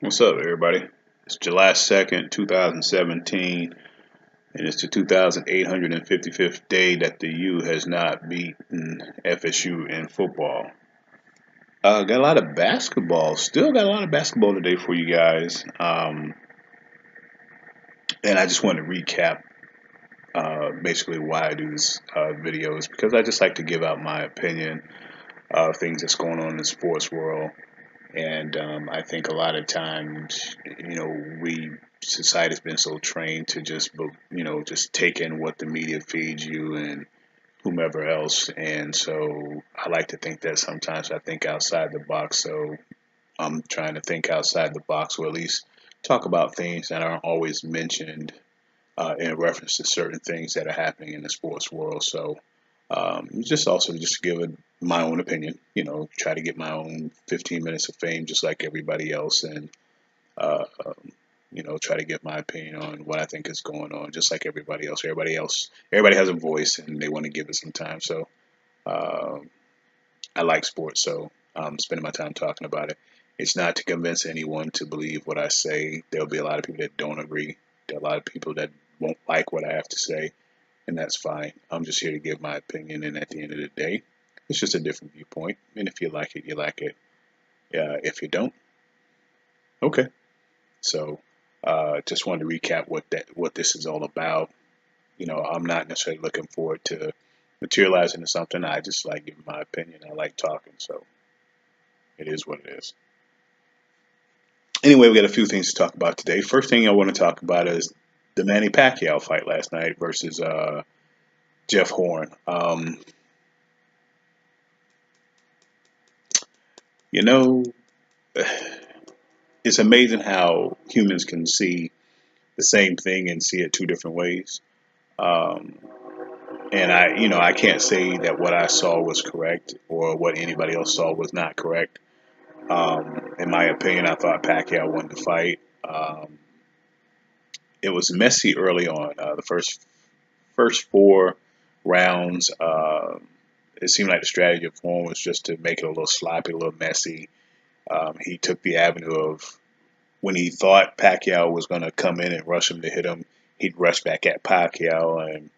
What's up, everybody? It's July 2nd, 2017, and it's the 2,855th day that the U has not beaten FSU in football. Got a lot of basketball. Still got a lot of basketball today for you guys. And I just want to recap basically why I do this video is because I just like to give out my opinion of things that's going on in the sports world. And I think a lot of times, we society's been so trained to just, just take in what the media feeds you and whomever else. And so I like to think that sometimes I think outside the box. So I'm trying to think outside the box, or at least talk about things that aren't always mentioned in reference to certain things that are happening in the sports world. So just also just give it my own opinion, try to get my own 15 minutes of fame just like everybody else, and uh, um, try to give my opinion on what I think is going on just like everybody else. Everybody has a voice and they want to give it some time. So um I like sports, so I'm spending my time talking about it. It's not to convince anyone to believe what I say. There'll be a lot of people that don't agree. There are a lot of people that won't like what I have to say, and that's fine. I'm just here to give my opinion, and at the end of the day, it's just a different viewpoint. And if you like it, you like it. If you don't, okay. So, just wanted to recap what this is all about. I'm not necessarily looking forward to materializing into something. I just like giving my opinion. I like talking, so it is what it is. Anyway, we got a few things to talk about today. First thing I want to talk about is the Manny Pacquiao fight last night versus Jeff Horn. You know, it's amazing how humans can see the same thing and see it two different ways. Um, and I can't say that what I saw was correct or what anybody else saw was not correct. In my opinion, I thought Pacquiao won the fight. It was messy early on. The first four rounds, it seemed like the strategy of Horn was just to make it a little sloppy, a little messy. He took the avenue of when he thought Pacquiao was going to come in and rush him to hit him, he'd rush back at Pacquiao, and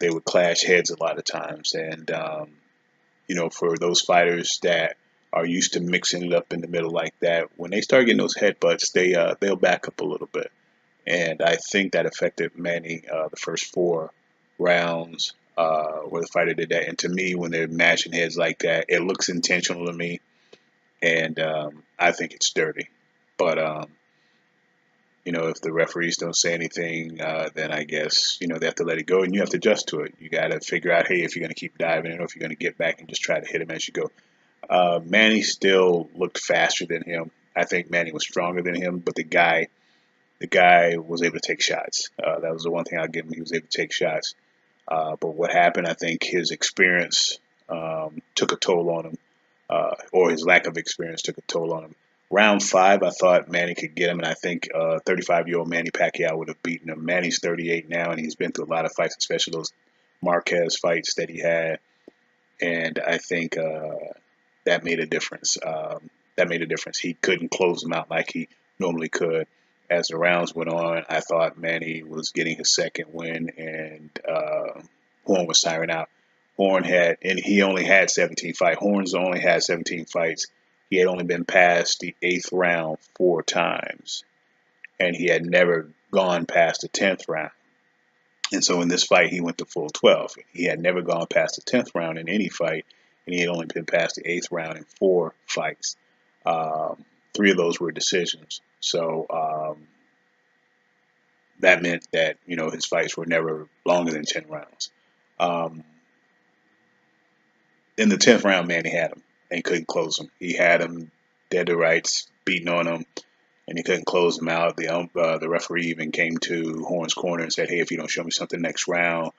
they would clash heads a lot of times. And for those fighters that are used to mixing it up in the middle like that, when they start getting those headbutts, they'll back up a little bit. And I think that affected Manny the first four rounds where the fighter did that. And to me, when they're mashing heads like that, it looks intentional to me, and I think it's dirty. But if the referees don't say anything, then I guess they have to let it go, and you have to adjust to it. You got to figure out, hey, if you're going to keep diving in, or if you're going to get back and just try to hit him as you go. Manny still looked faster than him. I think Manny was stronger than him, but the guy was able to take shots. That was the one thing I'll give him. He was able to take shots. But what happened, I think his experience took a toll on him, or his lack of experience took a toll on him. Round five, I thought Manny could get him, and I think 35-year-old Manny Pacquiao would have beaten him. Manny's 38 now, and he's been through a lot of fights, especially those Marquez fights that he had, and I think that made a difference. That made a difference. He couldn't close him out like he normally could. As the rounds went on, I thought Manny was getting his second win, and Horn was tiring out. And he only had 17 fights. Horn's only had 17 fights. He had only been past the eighth round four times, and he had never gone past the 10th round. And so in this fight, he went to full 12. He had never gone past the 10th round in any fight, and he had only been past the eighth round in four fights. Three of those were decisions. So that meant that his fights were never longer than 10 rounds. Um, in the 10th round, man, he had him and couldn't close him. He had him dead to rights, beating on him, and he couldn't close him out. The referee even came to Horn's corner and said, "Hey, if you don't show me something next round,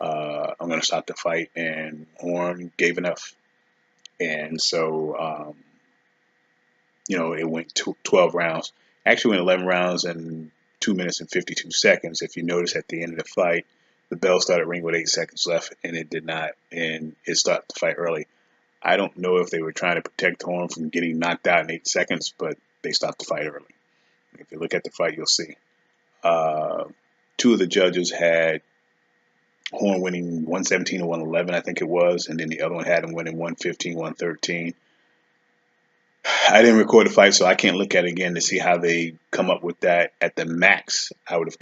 I'm going to stop the fight." And Horn gave enough, and so it went to 12 rounds. Actually, went 11 rounds and 2 minutes and 52 seconds. If you notice at the end of the fight, the bell started ringing with 8 seconds left, and it did not, and it stopped the fight early. I don't know if they were trying to protect Horn from getting knocked out in 8 seconds, but they stopped the fight early. If you look at the fight, you'll see. Uh, Two of the judges had Horn winning 117 to 111, I think it was, and then the other one had him winning 115, 113. I didn't record the fight, so I can't look at it again to see how they come up with that. At the max, I would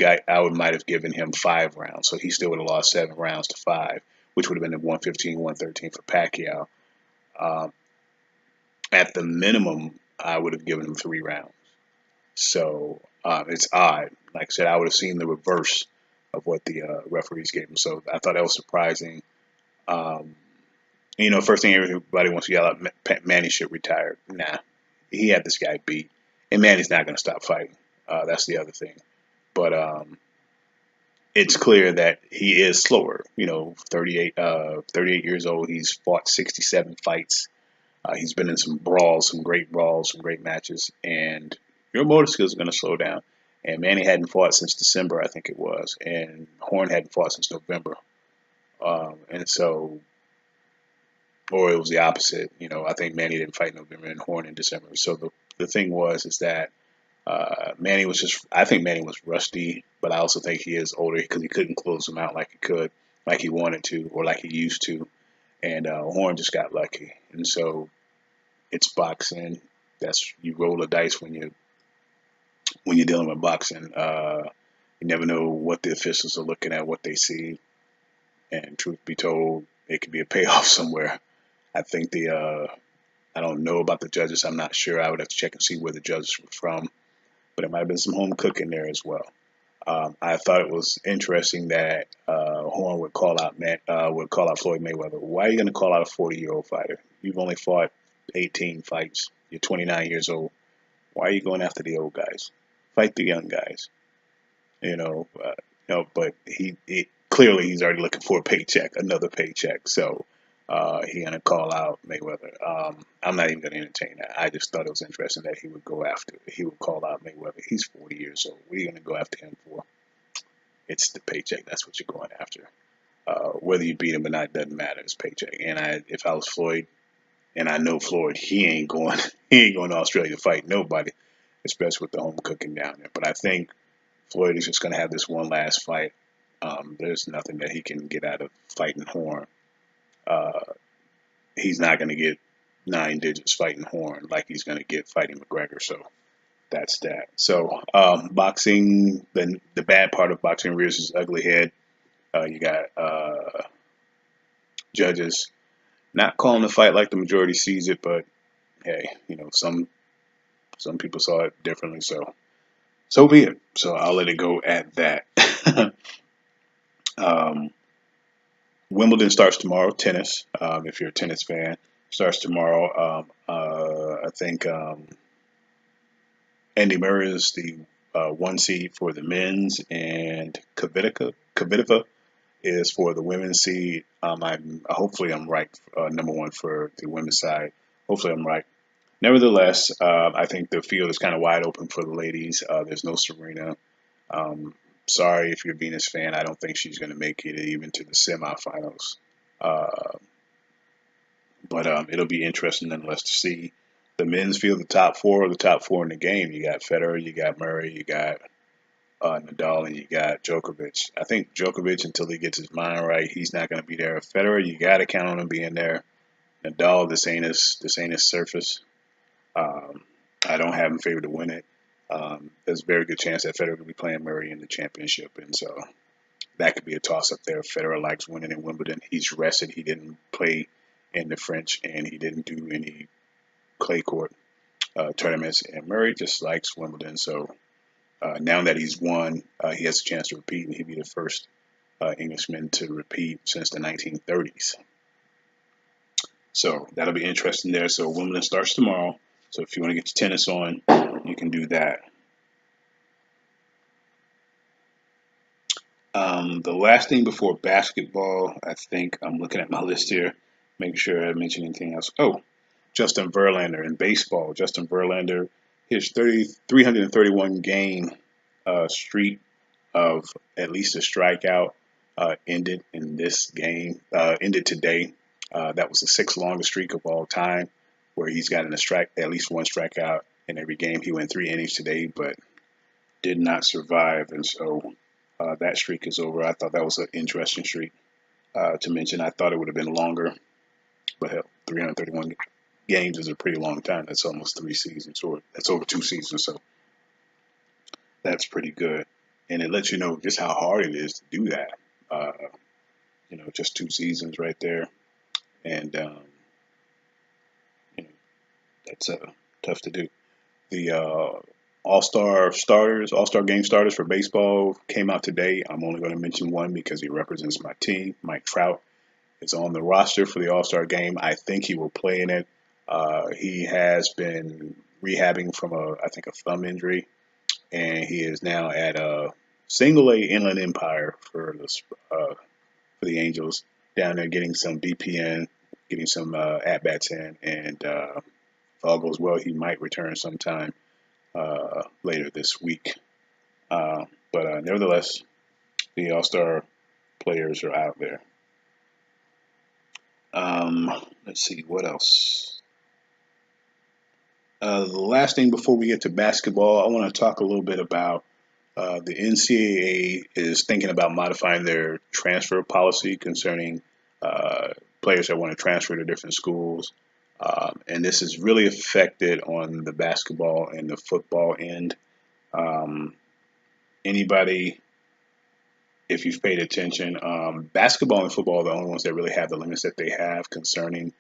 might have given him 5 rounds, so he still would have lost 7 rounds to 5, which would have been the 115, 113 for Pacquiao. Um, at the minimum, I would have given him 3 rounds. So it's odd. Like I said, I would have seen the reverse of what the referees gave him. So I thought that was surprising. Um, first thing everybody wants to yell out, Manny should retire. Nah, he had this guy beat, and Manny's not going to stop fighting. That's the other thing. But it's clear that he is slower. 38 years old. He's fought 67 fights. He's been in some brawls, some great brawls, some great matches, and your motor skills are going to slow down. And Manny hadn't fought since December, I think it was, and Horn hadn't fought since November. And so, or it was the opposite. I think Manny didn't fight in November and Horn in December. So the thing is that Manny was I think Manny was rusty, but I also think he is older because he couldn't close him out like he wanted to, or like he used to. And Horn just got lucky. And so it's boxing. You roll the dice when you're dealing with boxing. You never know what the officials are looking at, what they see, and truth be told, it could be a payoff somewhere. I think I don't know about the judges. I'm not sure. I would have to check and see where the judges were from, but it might have been some home cooking there as well. I thought it was interesting that Horn would call out Floyd Mayweather. Why are you going to call out a 40-year-old fighter? You've only fought 18 fights. You're 29 years old. Why are you going after the old guys? Fight the young guys. But he clearly he's already looking for a paycheck, another paycheck. So he's gonna call out Mayweather. I'm not even gonna entertain that. I just thought it was interesting that he would call out Mayweather. He's 40 years old. What are you gonna go after him for? It's the paycheck. That's what you're going after. Whether you beat him or not doesn't matter. It's paycheck. And if I was Floyd, and I know Floyd, he ain't going he ain't going to Australia to fight nobody, especially with the home cooking down there. But I think Floyd is just going to have this one last fight. There's nothing that he can get out of fighting Horn. Uh, he's not going to get 9 digits fighting Horn like he's going to get fighting McGregor. So that's that. So boxing, the bad part of boxing rears its ugly head. You got judges not calling the fight like the majority sees it, but hey, some people saw it differently. So be it. So I'll let it go at that. um, Wimbledon starts tomorrow. Tennis, if you're a tennis fan, starts tomorrow. I think Andy Murray is the 1 seed for the men's, and Kvitova is for the women's seed. Hopefully I'm right. #1 for the women's side. Hopefully I'm right. Nevertheless, I think the field is kind of wide open for the ladies. There's no Serena. Um, Sorry if you're a Venus fan. I don't think she's going to make it even to the semifinals. Uh, but it'll be interesting nonetheless to see the men's field. The top four are the top four in the game. You got Federer, you got Murray, you got Nadal, and you got Djokovic. I think Djokovic, until he gets his mind right, he's not going to be there. Federer, you got to count on him being there. Nadal, this ain't his surface. Um, I don't have him favored to win it. There's a very good chance that Federer could be playing Murray in the championship, and so that could be a toss up there. Federer likes winning in Wimbledon. He's rested. He didn't play in the French, and he didn't do any clay court tournaments. And Murray just likes Wimbledon. So now that he's won, he has a chance to repeat, and he'd be the first Englishman to repeat since the 1930s. So that'll be interesting there. So Wimbledon starts tomorrow. So if you want to get your tennis on, you can do that. The last thing before basketball, I think I'm looking at my list here, making sure I mention anything else. Oh, Justin Verlander in baseball. Justin Verlander, his 331 game streak of at least a strikeout ended in this game, ended today. That was the sixth longest streak of all time, where he's gotten at least one strikeout in every game. He went 3 innings today, but did not survive, and so that streak is over. I thought that was an interesting streak to mention. I thought it would have been longer, but hell, 331 games is a pretty long time. That's almost 3 seasons, or that's over 2 seasons, so that's pretty good. And it lets you know just how hard it is to do that. Uh, just 2 seasons right there, and you know, that's tough to do. The All Star game starters for baseball came out today. I'm only going to mention one because he represents my team. Mike Trout is on the roster for the All Star game. I think he will play in it. He has been rehabbing from I think a thumb injury, and he is now at a single A Inland Empire for the Angels down there getting some BPN, getting some at bats in, and if all goes well, he might return sometime later this week. But nevertheless, the All Star players are out there. Um, let's see what else. The last thing before we get to basketball, I want to talk a little bit about the NCAA is thinking about modifying their transfer policy concerning players that want to transfer to different schools. And this is really affected on the basketball and the football end. Um, Anybody, if you've paid attention, basketball and football are the only ones that really have the limits that they have concerning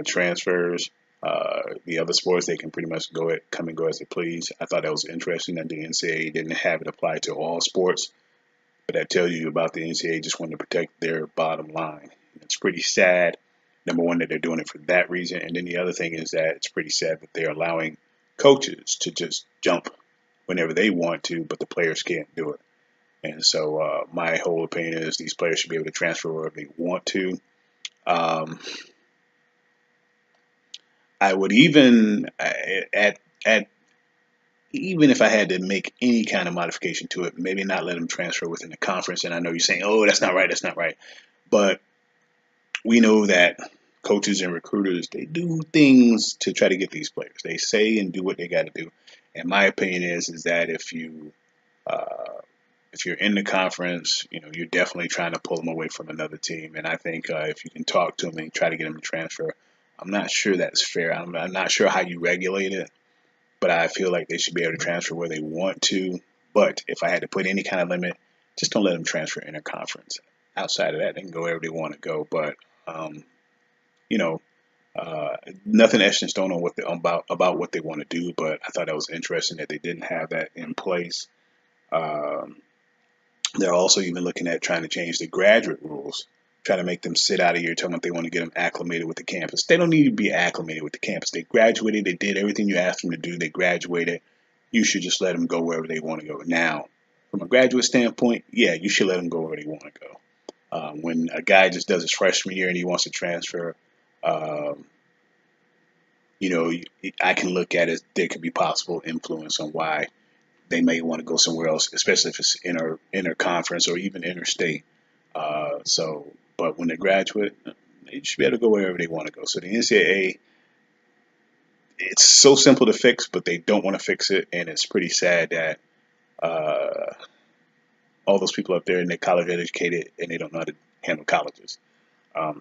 transfers. The other sports, they can pretty much come and go as they please. I thought that was interesting that the NCAA didn't have it apply to all sports, but that tells you about the NCAA just wanting to protect their bottom line. It's pretty sad, number one, that they're doing it for that reason. And then the other thing is that it's pretty sad that they're allowing coaches to just jump whenever they want to, but the players can't do it. And so my whole opinion is these players should be able to transfer wherever they want to. Um, I would even at even if I had to make any kind of modification to it, maybe not let them transfer within the conference. And I know you're saying, "Oh, that's not right. That's not right." But we know that coaches and recruiters, they do things to try to get these players. They say and do what they got to do. And my opinion is that uh, if you're in the conference, you're definitely trying to pull them away from another team. And I think if you can talk to them and try to get them to transfer, I'm not sure that's fair. I'm not sure how you regulate it, but I feel like they should be able to transfer where they want to. But if I had to put any kind of limit, just don't let them transfer interconference. Outside of that, they can go wherever they want to go. But um, you know, nothing etched in stone on about what they want to do. But I thought that was interesting that they didn't have that in place. Um, they're also even looking at trying to change the graduate rules, trying to make them sit out a year, telling them they want to get them acclimated with the campus. They don't need to be acclimated with the campus. They graduated. They did everything you asked them to do. They graduated. You should just let them go wherever they want to go. Now, from a graduate standpoint, yeah, you should let them go where they want to go. When a guy just does his freshman year and he wants to transfer, um, you know, I can look at it. There could be possible influence on why they may want to go somewhere else, especially if it's inter conference or even interstate. But when they graduate, they should be able to go wherever they want to go. So the NCAA, it's so simple to fix, but they don't want to fix it, and it's pretty sad that uh, all those people up there and they're college educated and they don't know how to handle colleges.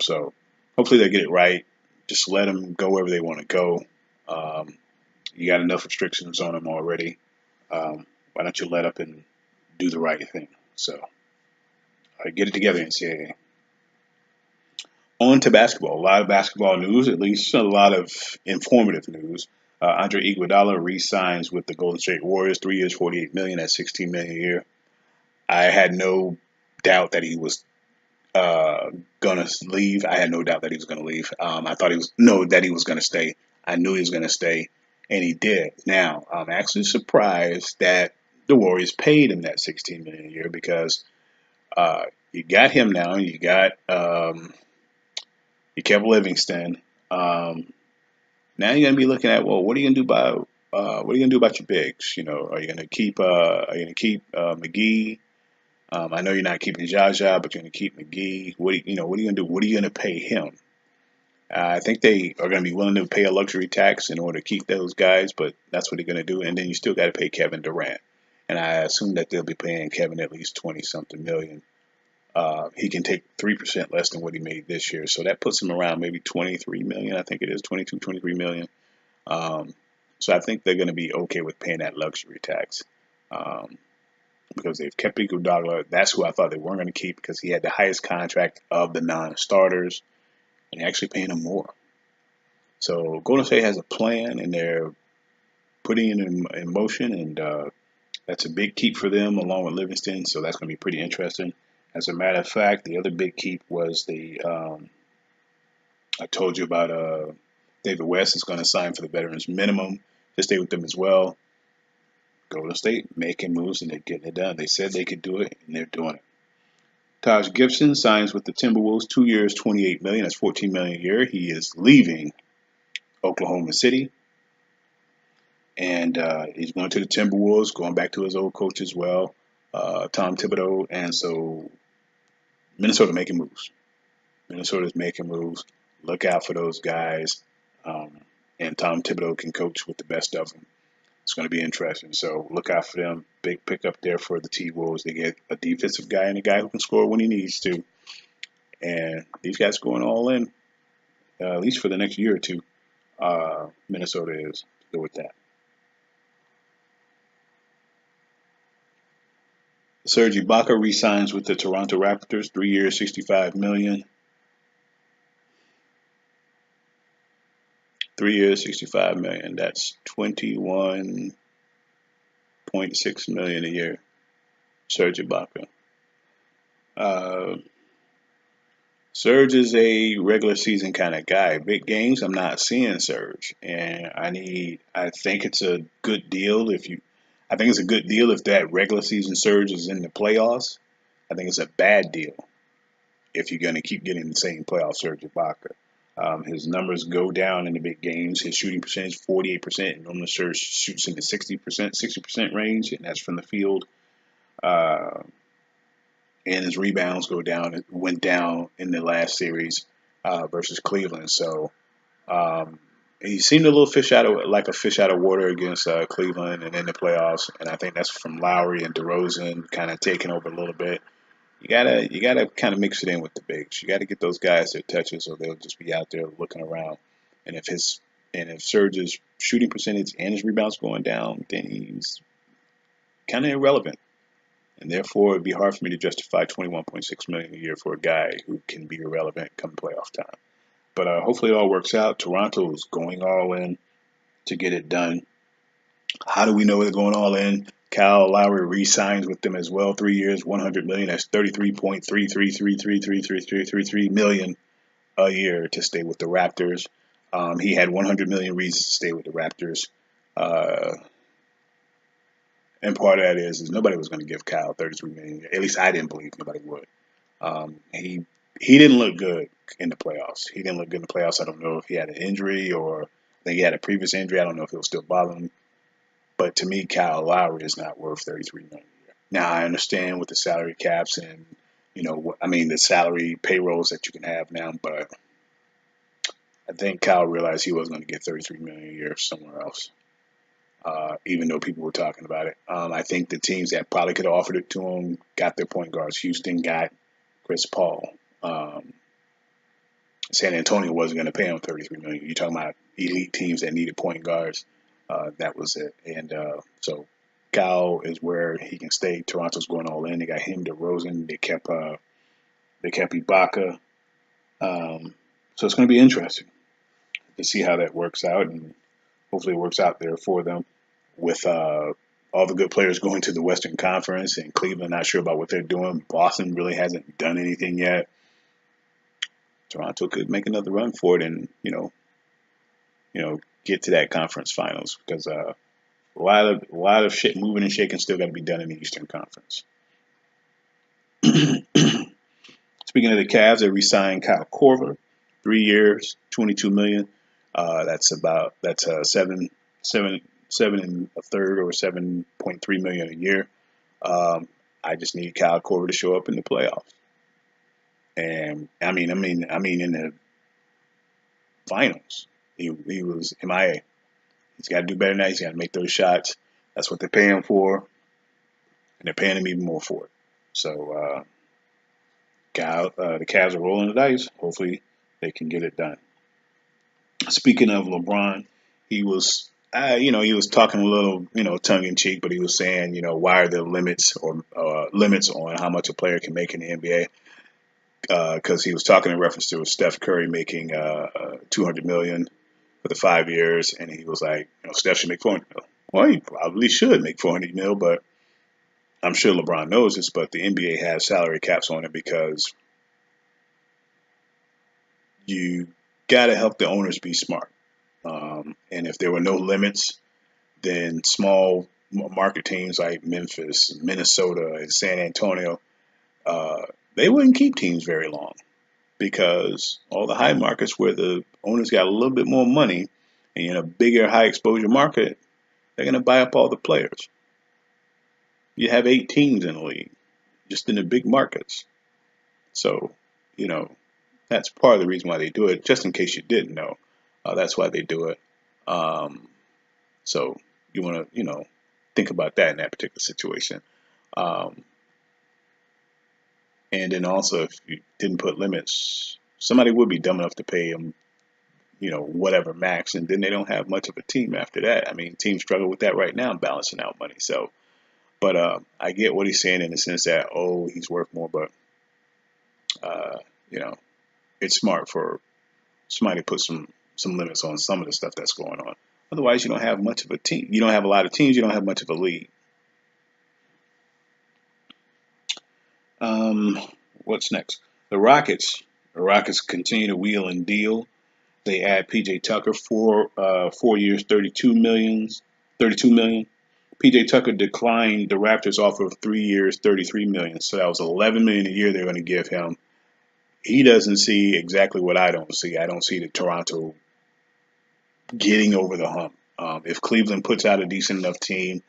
So hopefully they get it right. Just let them go wherever they want to go. Um, you got enough restrictions on them already. Why don't you let up and do the right thing? So get it together, NCAA. On to basketball. A lot of basketball news, at least a lot of informative news. Andre Iguodala re-signs with the Golden State Warriors, 3 years, 48 million at 16 million a year. I had no doubt that he was gonna leave. I had no doubt that he was gonna leave. I thought he was no that he was gonna stay. I knew he was gonna stay, and he did. Now I'm actually surprised that the Warriors paid him that 16 million a year because you got him now. You kept Livingston. Now you're gonna be looking at, well, what are you gonna do about your bigs? Are you gonna keep McGee? I know you're not keeping Jaja, but you're going to keep McGee. What are you going to do? What are you going to pay him? I think they are going to be willing to pay a luxury tax in order to keep those guys, but that's what they're going to do. And then you still got to pay Kevin Durant, and I assume that they'll be paying Kevin at least 20 something million. He can take 3% less than what he made this year, so that puts him around maybe 23 million. I think it is 22, 23 million. Um, so I think they're going to be okay with paying that luxury tax. Um, because they've kept Iguodala. That's who I thought they weren't going to keep because he had the highest contract of the non-starters, and they're actually paying him more. So Golden State has a plan, and they're putting it in motion, and that's a big keep for them along with Livingston. So that's going to be pretty interesting. As a matter of fact, the other big keep was the I told you about David West is going to sign for the veterans minimum to stay with them as well. Golden State making moves and they're getting it done. They said they could do it, and they're doing it. Taj Gibson signs with the Timberwolves, 2 years, 28 million. That's 14 million a year. He is leaving Oklahoma City, and he's going to the Timberwolves, going back to his old coach as well, Tom Thibodeau. And so Minnesota making moves. Minnesota's making moves. Look out for those guys. Um, and Tom Thibodeau can coach with the best of them. It's going to be interesting. So look out for them. Big pickup there for the T Wolves. They get a defensive guy and a guy who can score when he needs to. And these guys going all in, at least for the next year or two. Minnesota is good with that. Serge Ibaka re-signs with the Toronto Raptors, 3 years, 65 million. 3 years, 65 million. That's 21.6 million a year. Serge Ibaka. Uh, Serge is a regular season kind of guy. Big games, I'm not seeing Serge, and I think it's a good deal if you. I think it's a good deal if that regular season Serge is in the playoffs. I think it's a bad deal if you're going to keep getting the same playoff Serge Ibaka. His numbers go down in the big games. His shooting percentage 48%, and normally Serge shoots in the 60% range, and that's from the field. Uh, and his rebounds go down. It went down in the last series versus Cleveland. So he seemed a little fish out of like a fish out of water against Cleveland and in the playoffs. And I think that's from Lowry and DeRozan kind of taking over a little bit. You gotta kind of mix it in with the bigs. You got to get those guys their touches, or they'll just be out there looking around. And if Serge's shooting percentage and his rebounds going down, then he's kind of irrelevant. And therefore, it'd be hard for me to justify 21.6 million a year for a guy who can be irrelevant come playoff time. But hopefully, it all works out. Toronto is going all in to get it done. How do we know they're going all in? Kyle Lowry re-signs with them as well, 3 years, 100 million. That's 33.33333333 million a year to stay with the Raptors. He had 100 million reasons to stay with the Raptors. Uh, and part of that is nobody was going to give Kyle 33 million. At least I didn't believe nobody would. He didn't look good in the playoffs. He didn't look good in the playoffs. I don't know if he had an injury or I think he had a previous injury. I don't know if it was still bothering him. But to me, Kyle Lowry is not worth 33 million a year. Now I understand with the salary caps and I mean the salary payrolls that you can have now, but I think Kyle realized he wasn't going to get 33 million a year somewhere else. Even though people were talking about it, I think the teams that probably could have offered it to him got their point guards. Houston got Chris Paul. Um, San Antonio wasn't going to pay him 33 million. You're talking about elite teams that needed point guards. That was it. And so Kyle is where he can stay. Toronto's going all in. They got him, DeRozan. They kept Ibaka. So it's going to be interesting to see how that works out, and hopefully it works out there for them with all the good players going to the Western Conference, and Cleveland not sure about what they're doing. Boston really hasn't done anything yet. Toronto could make another run for it, and get to that conference finals because a lot of shit moving and shaking still got to be done in the Eastern Conference. Speaking of the Cavs, they re-signed Kyle Korver, 3 years, 22 million. That's seven and a third or 7.3 million a year. I just need Kyle Korver to show up in the playoffs, and I mean in the finals. He was MIA. He's got to do better than that. He's got to make those shots. That's what they're paying him for, and they're paying him even more for it. So the Cavs are rolling the dice. Hopefully, they can get it done. Speaking of LeBron, he was, he was talking a little, tongue in cheek, but he was saying, why are there limits or limits on how much a player can make in the NBA? Because he was talking in reference to Steph Curry making 200 million for the 5 years, and he was like, Steph should make 400 mil. Well, he probably should make 400 mil, but I'm sure LeBron knows this. But the NBA has salary caps on it because you got to help the owners be smart. And if there were no limits, then small market teams like Memphis, Minnesota, and San Antonio, uh, they wouldn't keep teams very long because all the high markets where the owners got a little bit more money and in a bigger high exposure market, they're going to buy up all the players. You have 8 teams in the league, just in the big markets. So, you know, that's part of the reason why they do it. Just in case you didn't know, that's why they do it. Um, so you want to, think about that in that particular situation. Um, and then also, if you didn't put limits, somebody would be dumb enough to pay them, whatever max, and then they don't have much of a team after that. I mean, teams struggle with that right now, balancing out money. So, but I get what he's saying in the sense that, oh, he's worth more, but uh, you know, it's smart for somebody to put some limits on some of the stuff that's going on. Otherwise, you don't have much of a team. You don't have a lot of teams. You don't have much of a league. Um, what's next? The Rockets. The Rockets continue to wheel and deal. They add PJ Tucker for 4 years, 32 million. PJ Tucker declined the Raptors offer of 3 years, 33 million. So that was 11 million a year they're going to give him. He doesn't see exactly what I don't see. I don't see the Toronto getting over the hump. If Cleveland puts out a decent enough team,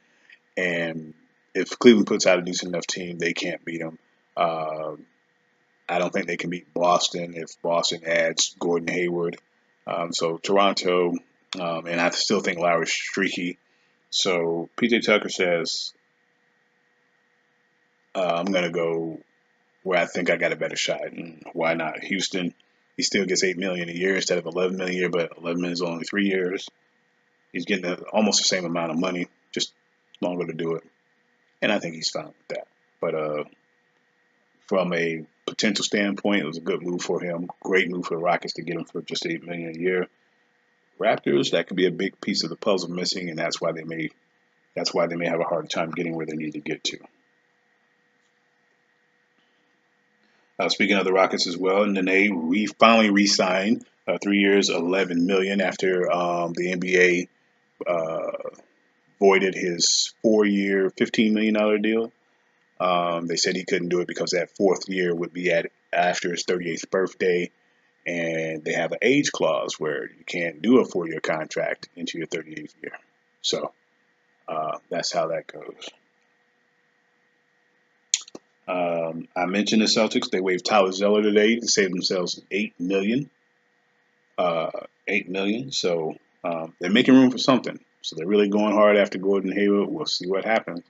and if Cleveland puts out a decent enough team, they can't beat them. Uh, I don't think they can beat Boston if Boston adds Gordon Hayward. So Toronto, and I still think Lowry's streaky. So PJ Tucker says, I'm going to go where I think I got a better shot. And why not? Houston, he still gets 8 million a year instead of 11 million a year, but 11 million is only 3 years. He's getting almost the same amount of money, just longer to do it. And I think he's fine with that. But from a potential standpoint, it was a good move for him. Great move for the Rockets to get him for just 8 million a year. Raptors, that could be a big piece of the puzzle missing, and that's why they may have a hard time getting where they need to get to. Speaking of the Rockets as well, Nene finally re-signed 3 years, 11 million after the NBA voided his 4 year, $15 million deal. They said he couldn't do it because that fourth year would be after his 38th birthday, and they have an age clause where you can't do a 4 year contract into your 38th year. So that's how that goes. I mentioned the Celtics. They waived Tyler Zeller today to save themselves 8 million. 8 million. So they're making room for something. So they're really going hard after Gordon Hayward. We'll see what happens,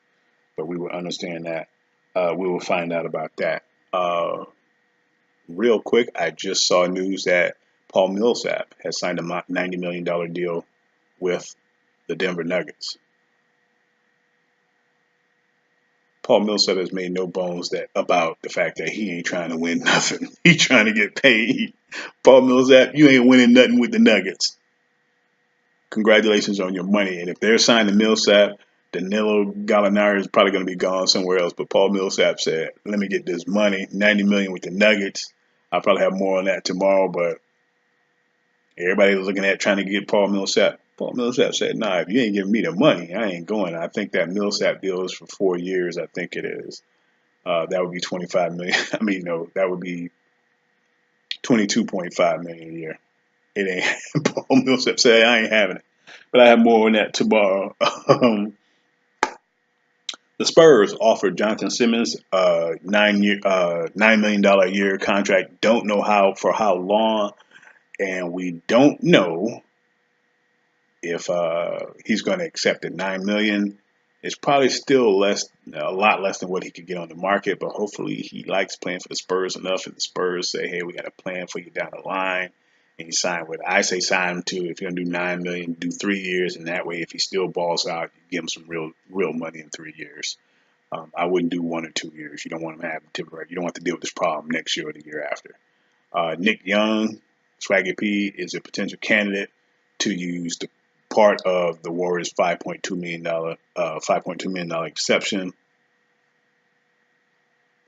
but we will understand that. We will find out about that. Real quick, I just saw news that Paul Millsap has signed a $90 million deal with the Denver Nuggets. Paul Millsap has made no bones about the fact that he ain't trying to win nothing. He's trying to get paid. Paul Millsap, you ain't winning nothing with the Nuggets. Congratulations on your money. And if they're signing Millsap, Danilo Gallinari is probably going to be gone somewhere else. But Paul Millsap said, "Let me get this money, 90 million with the Nuggets. I'll probably have more on that tomorrow." But everybody's looking at trying to get Paul Millsap. Paul Millsap said, "Nah, if you ain't giving me the money, I ain't going." I think that Millsap deal is for 4 years. I think it is. That would be 25 million. I mean, no, that would be 22.5 million a year. It ain't. Paul Millsap said, "I ain't having it." But I have more on that tomorrow. The Spurs offered Jonathan Simmons a $9 million a year contract. Don't know how long, and we don't know if he's going to accept the $9 million. It's probably still a lot less than what he could get on the market. But hopefully, he likes playing for the Spurs enough, and the Spurs say, "Hey, we got a plan for you down the line." And you sign with. I say sign him to. If you're gonna do $9 million, do 3 years, and that way, if he still balls out, you give him some real money in 3 years. I wouldn't do 1 or 2 years. You don't want him to have temporary. You don't want to deal with this problem next year or the year after. Nick Young, Swaggy P, is a potential candidate to use the part of the Warriors' $5.2 million exception.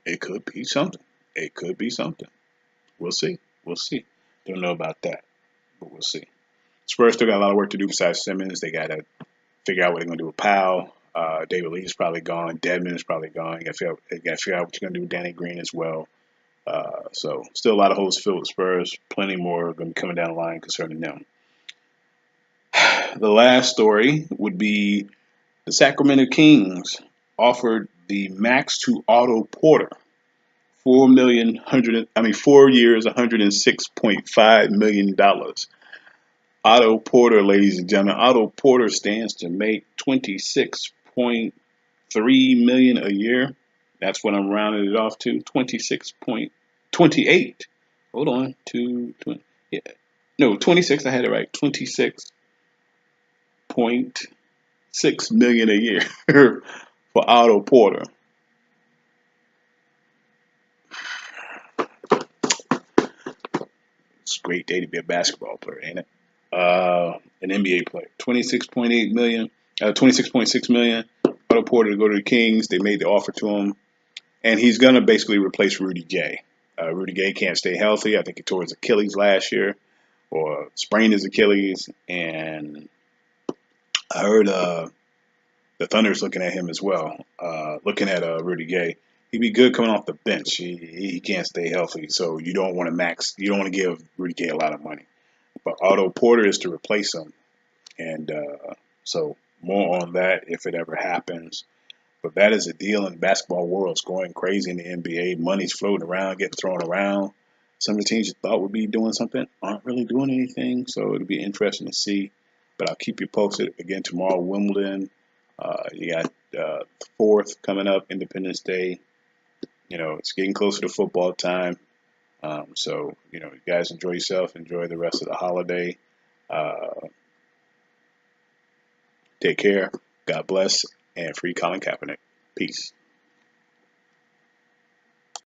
It could be something. It could be something. We'll see. We'll see. Don't know about that, but we'll see. Spurs still got a lot of work to do besides Simmons. They got to figure out what they're going to do with Powell. David Lee is probably gone. Dedmon is probably gone. You got to figure out what you're going to do with Danny Green as well. So still a lot of holes to fill with Spurs. Plenty more going to be coming down the line concerning them. The last story would be the Sacramento Kings offered the max to Otto Porter, 4 years, $106.5 million. Otto Porter, ladies and gentlemen, Otto Porter stands to make 26.3 million a year. That's what I'm rounding it off to. 26.28. Hold on, 26. I had it right. 26.6 million a year for Otto Porter. It's a great day to be a basketball player, ain't it? An NBA player. 26.8 million, 26.6 million. Otto Porter to go to the Kings. They made the offer to him, and he's gonna basically replace Rudy Gay. Rudy Gay can't stay healthy. I think he tore his Achilles last year, or sprained his Achilles, and I heard the Thunder's looking at him as well. Looking at Rudy Gay, he'd be good coming off the bench. He can't stay healthy, so you don't want to max. You don't want to give Rudy Gay a lot of money. But Otto Porter is to replace him, and so more on that if it ever happens. But that is a deal in the basketball world. It's going crazy in the NBA. Money's floating around, getting thrown around. Some of the teams you thought would be doing something aren't really doing anything, so it'll be interesting to see. But I'll keep you posted. Again, tomorrow, Wimbledon. You got the 4th coming up, Independence Day. It's getting closer to football time. So, you guys enjoy yourself. Enjoy the rest of the holiday. Take care. God bless. And free Colin Kaepernick. Peace.